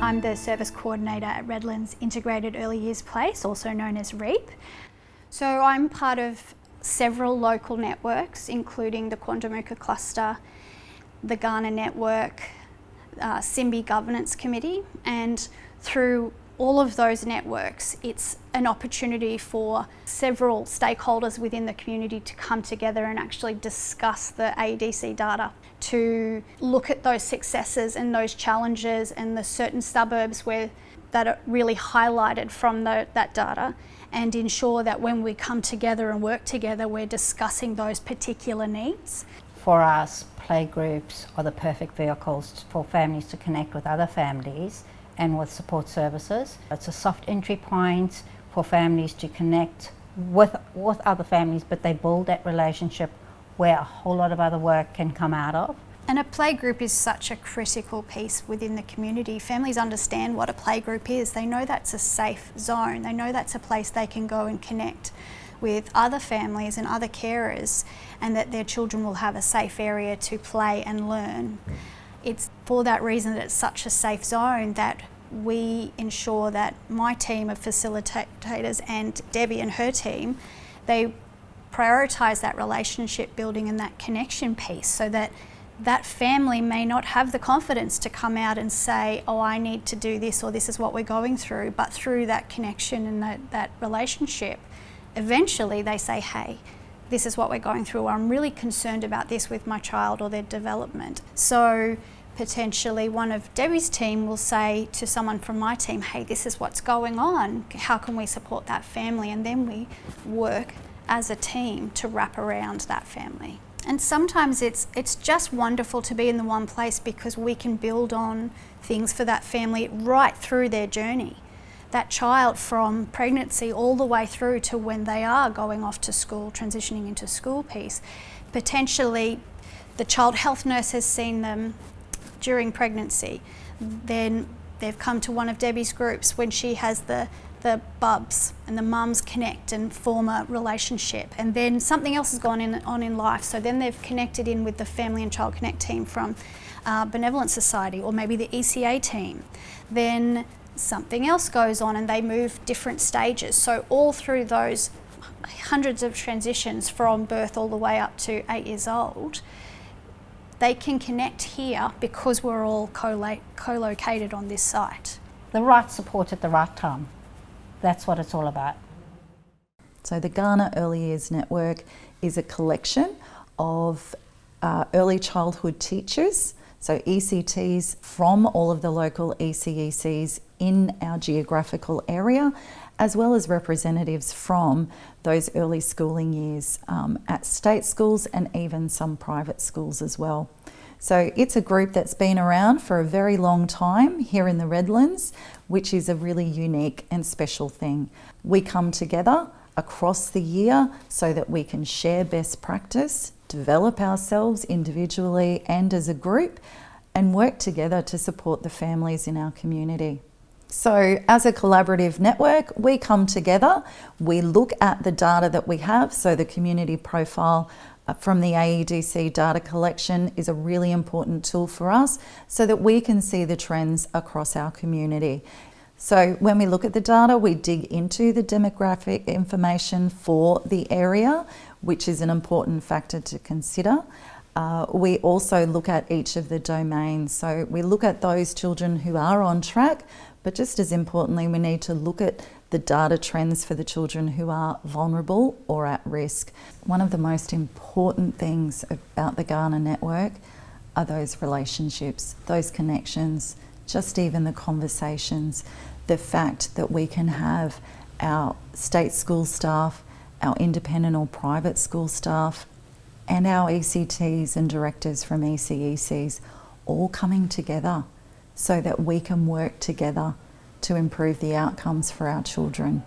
I'm the Service Coordinator at Redlands Integrated Early Years Place, also known as REAP. So I'm part of several local networks, including the Quandamooka Cluster, the Ghana Network, Simbi Governance Committee, and through all of those networks, it's an opportunity for several stakeholders within the community to come together and actually discuss the AEDC data, to look at those successes and those challenges and the certain suburbs that are really highlighted from that data, and ensure that when we come together and work together, we're discussing those particular needs. For us, playgroups are the perfect vehicles for families to connect with other families and with support services. It's a soft entry point for families to connect with other families, but they build that relationship where a whole lot of other work can come out of. And a playgroup is such a critical piece within the community. Families understand what a playgroup is. They know that's a safe zone. They know that's a place they can go and connect with other families and other carers, and that their children will have a safe area to play and learn. It's for that reason that it's such a safe zone that we ensure that my team of facilitators and Debbie and her team, they prioritise that relationship building and that connection piece, so that that family may not have the confidence to come out and say, oh, I need to do this, or this is what we're going through, but through that connection and that relationship, eventually they say, hey, this is what we're going through, or I'm really concerned about this with my child or their development. So potentially one of Debbie's team will say to someone from my team, hey, this is what's going on, how can we support that family? And then we work as a team to wrap around that family. And sometimes it's just wonderful to be in the one place, because we can build on things for that family right through their journey. That child, from pregnancy all the way through to when they are going off to school, transitioning into school piece. Potentially the child health nurse has seen them during pregnancy. Then they've come to one of Debbie's groups when she has the bubs, and the mums connect and form a relationship, and then something else has gone on in life, so then they've connected in with the Family and Child Connect team from Benevolent Society, or maybe the ECA team. Then something else goes on and they move different stages. So all through those hundreds of transitions from birth all the way up to 8 years old, they can connect here because we're all co-located on this site. The right support at the right time. That's what it's all about. So the Ghana Early Years Network is a collection of early childhood teachers, so ECTs from all of the local ECECs in our geographical area, as well as representatives from those early schooling years at state schools and even some private schools as well. So it's a group that's been around for a very long time here in the Redlands, which is a really unique and special thing. We come together across the year so that we can share best practice, develop ourselves individually and as a group, and work together to support the families in our community. So as a collaborative network, we come together, we look at the data that we have, so the community profile from the AEDC data collection is a really important tool for us so that we can see the trends across our community. So when we look at the data, we dig into the demographic information for the area, which is an important factor to consider. We also look at each of the domains. So we look at those children who are on track, but just as importantly, we need to look at the data trends for the children who are vulnerable or at risk. One of the most important things about the Ghana network are those relationships, those connections, just even the conversations, the fact that we can have our state school staff, our independent or private school staff, and our ECTs and directors from ECECs all coming together so that we can work together to improve the outcomes for our children.